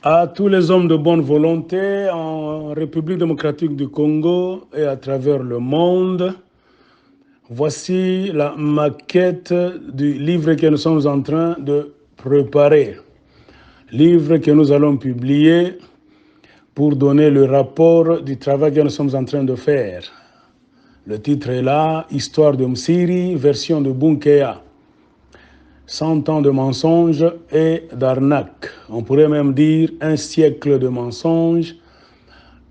À tous les hommes de bonne volonté en République démocratique du Congo et à travers le monde, voici la maquette du livre que nous sommes en train de préparer. Livre que nous allons publier pour donner le rapport du travail que nous sommes en train de faire. Le titre est là, Histoire de Msiri, version de Bunkea. 100 ans de mensonges et d'arnaques. On pourrait même dire un siècle de mensonges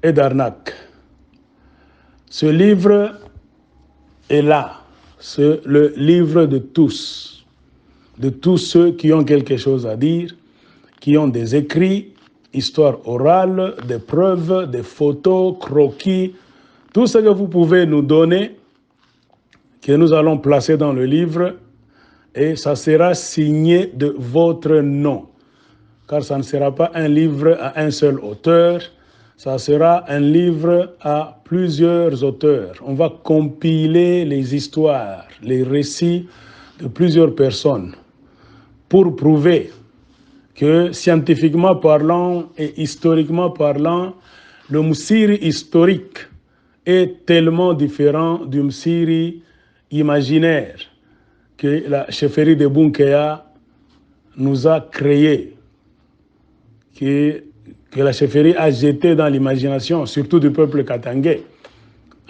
et d'arnaques. Ce livre est là. C'est le livre de tous ceux qui ont quelque chose à dire, qui ont des écrits, histoires orales, des preuves, des photos, croquis, tout ce que vous pouvez nous donner, que nous allons placer dans le livre, et ça sera signé de votre nom. Car ça ne sera pas un livre à un seul auteur, ça sera un livre à plusieurs auteurs. On va compiler les histoires, les récits de plusieurs personnes pour prouver que scientifiquement parlant et historiquement parlant, le Msiri historique est tellement différent du Msiri imaginaire que la chefferie de Bunkea nous a créé, que la chefferie a jeté dans l'imagination, surtout du peuple katangais,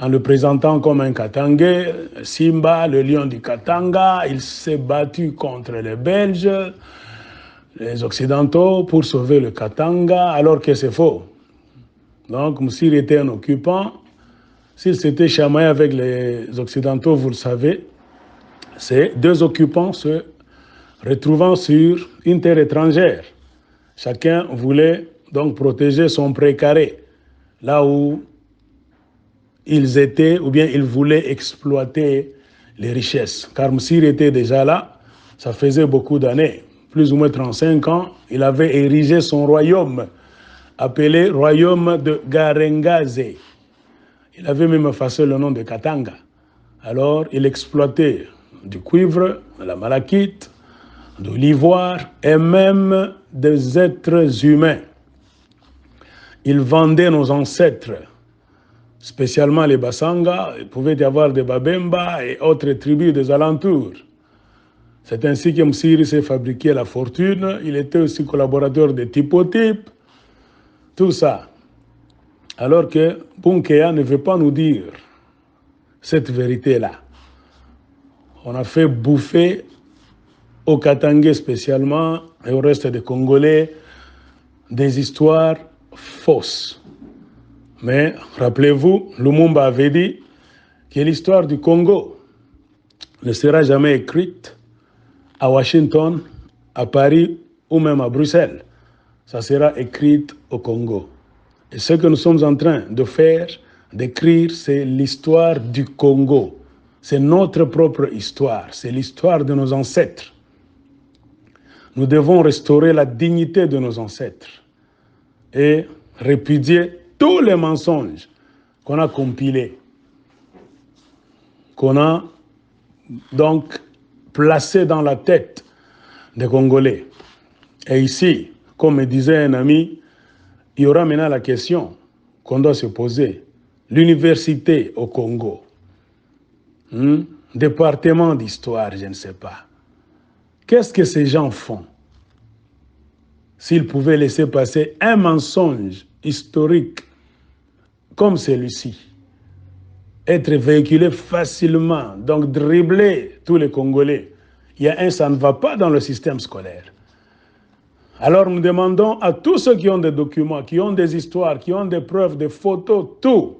en le présentant comme un Katangais, Simba, le lion du Katanga. Il s'est battu contre les Belges, les Occidentaux, pour sauver le Katanga, alors que c'est faux. Donc, Msiri était un occupant. S'il s'était chamaillé avec les Occidentaux, vous le savez, c'est deux occupants se retrouvant sur une terre étrangère. Chacun voulait donc protéger son précaré, là où ils étaient, ou bien ils voulaient exploiter les richesses. Car Msiri était déjà là, ça faisait beaucoup d'années, plus ou moins 35 ans, il avait érigé son royaume, appelé royaume de Garengaze. Il avait même effacé le nom de Katanga. Alors, il exploitait du cuivre, de la malachite, de l'ivoire et même des êtres humains. Il vendait nos ancêtres, spécialement les Basanga. Il pouvait y avoir des Babemba et autres tribus des alentours. C'est ainsi que Msiri s'est fabriqué la fortune. Il était aussi collaborateur de Typotype, tout ça. Alors que Bunkea ne veut pas nous dire cette vérité-là. On a fait bouffer aux Katangais spécialement et au reste des Congolais des histoires fausses. Mais rappelez-vous, Lumumba avait dit que l'histoire du Congo ne sera jamais écrite à Washington, à Paris ou même à Bruxelles. Ça sera écrite au Congo. Et ce que nous sommes en train de faire, d'écrire, c'est l'histoire du Congo. C'est notre propre histoire, c'est l'histoire de nos ancêtres. Nous devons restaurer la dignité de nos ancêtres et répudier tous les mensonges qu'on a compilés, qu'on a donc placés dans la tête des Congolais. Et ici, comme me disait un ami, il y aura maintenant la question qu'on doit se poser. L'université au Congo, département d'histoire, je ne sais pas. Qu'est-ce que ces gens font s'ils pouvaient laisser passer un mensonge historique comme celui-ci, être véhiculé facilement, donc dribbler tous les Congolais? Il y a un, ça ne va pas dans le système scolaire. Alors nous demandons à tous ceux qui ont des documents, qui ont des histoires, qui ont des preuves, des photos, tout,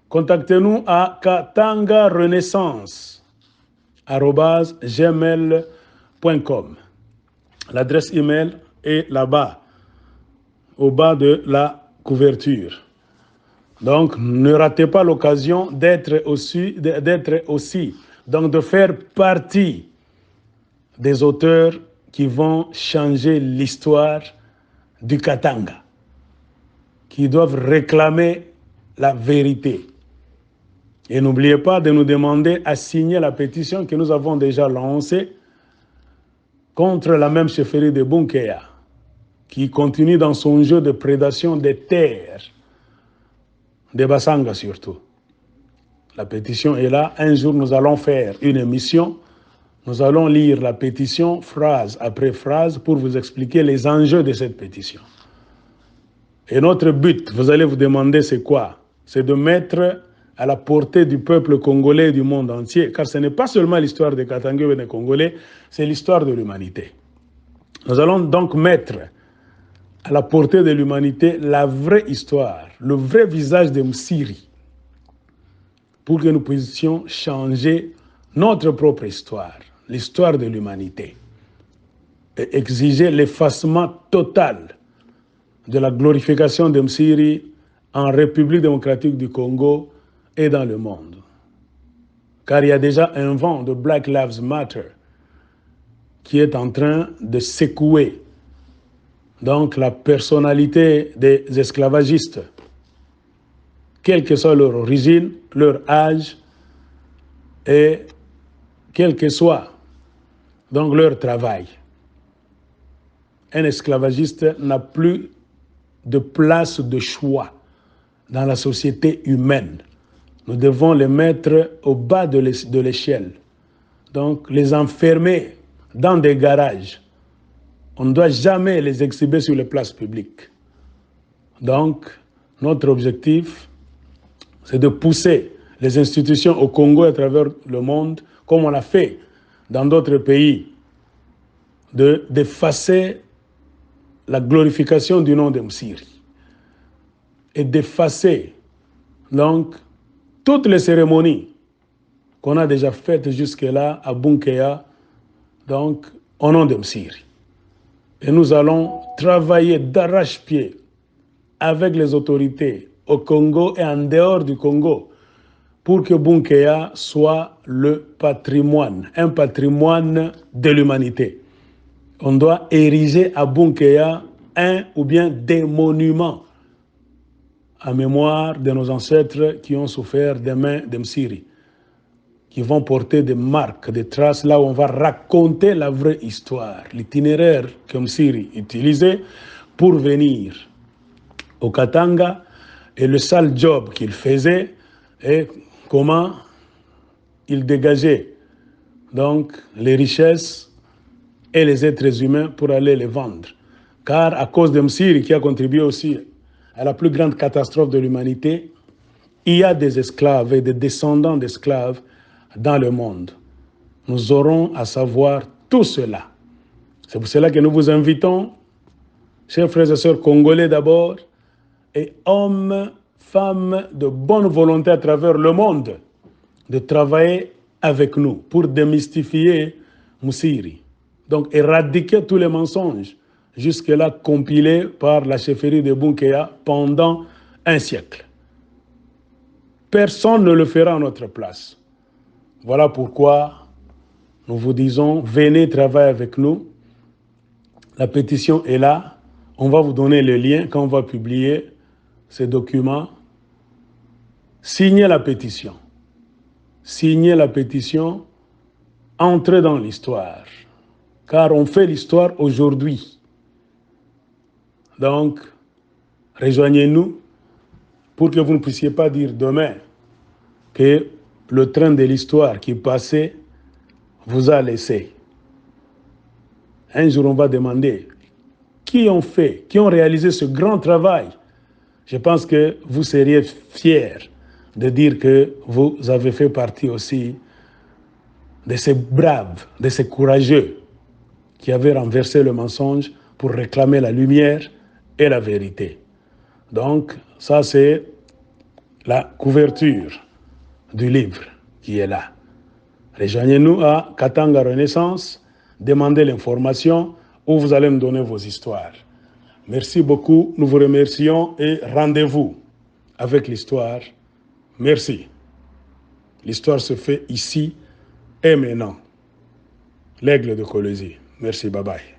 contactez-nous à katangarenaissance@gmail.com. L'adresse email est là-bas, au bas de la couverture. Donc, ne ratez pas l'occasion d'être aussi, donc de faire partie des auteurs qui vont changer l'histoire du Katanga, qui doivent réclamer la vérité. Et n'oubliez pas de nous demander à signer la pétition que nous avons déjà lancée contre la même chefferie de Bunkea. qui continue dans son jeu de prédation des terres, des Bassanga surtout. La pétition est là. Un jour, nous allons faire une émission. Nous allons lire la pétition phrase après phrase pour vous expliquer les enjeux de cette pétition. Et notre but, vous allez vous demander, c'est quoi? C'est de mettre à la portée du peuple congolais et du monde entier, car ce n'est pas seulement l'histoire des Katanga et des Congolais, c'est l'histoire de l'humanité. Nous allons donc mettre à la portée de l'humanité la vraie histoire, le vrai visage de Msiri, pour que nous puissions changer notre propre histoire, l'histoire de l'humanité, et exiger l'effacement total de la glorification de Msiri en République démocratique du Congo et dans le monde. Car il y a déjà un vent de Black Lives Matter qui est en train de secouer donc la personnalité des esclavagistes, quelle que soit leur origine, leur âge et quel que soit donc leur travail. Un esclavagiste n'a plus de place de choix dans la société humaine. Nous devons les mettre au bas de l'échelle, donc les enfermer dans des garages. On ne doit jamais les exhiber sur les places publiques. Donc, notre objectif, c'est de pousser les institutions au Congo et à travers le monde, comme on l'a fait dans d'autres pays, d'effacer la glorification du nom de Msiri et d'effacer donc toutes les cérémonies qu'on a déjà faites jusque-là à Bunkeya, donc au nom de Msiri. Et nous allons travailler d'arrache-pied avec les autorités au Congo et en dehors du Congo pour que Bunkeya soit le patrimoine, un patrimoine de l'humanité. On doit ériger à Bunkeya un ou bien des monuments en mémoire de nos ancêtres qui ont souffert des mains de Msiri, qui vont porter des marques, des traces, là où on va raconter la vraie histoire, l'itinéraire que Msiri utilisait pour venir au Katanga et le sale job qu'il faisait et comment il dégageait donc les richesses et les êtres humains pour aller les vendre. Car à cause de Msiri, qui a contribué aussi à la plus grande catastrophe de l'humanité, il y a des esclaves et des descendants d'esclaves dans le monde. Nous aurons à savoir tout cela. C'est pour cela que nous vous invitons, chers frères et sœurs congolais d'abord, et hommes, femmes de bonne volonté à travers le monde, de travailler avec nous pour démystifier Msiri. Donc éradiquer tous les mensonges, jusque-là compilés par la chefferie de Bunkeya pendant un siècle. Personne ne le fera à notre place. Voilà pourquoi nous vous disons, venez travailler avec nous. La pétition est là. On va vous donner le lien quand on va publier ces documents. Signez la pétition. Signez la pétition. Entrez dans l'histoire. Car on fait l'histoire aujourd'hui. Donc, rejoignez-nous pour que vous ne puissiez pas dire demain que le train de l'histoire qui passait vous a laissé. Un jour, on va demander qui ont fait, qui ont réalisé ce grand travail. Je pense que vous seriez fiers de dire que vous avez fait partie aussi de ces braves, de ces courageux qui avaient renversé le mensonge pour réclamer la lumière et la vérité. Donc, ça c'est la couverture du livre qui est là. Rejoignez-nous à Katanga Renaissance, demandez l'information où vous allez me donner vos histoires. Merci beaucoup, nous vous remercions et rendez-vous avec l'histoire. Merci. L'histoire se fait ici et maintenant. L'aigle de Colosie. Merci, bye bye.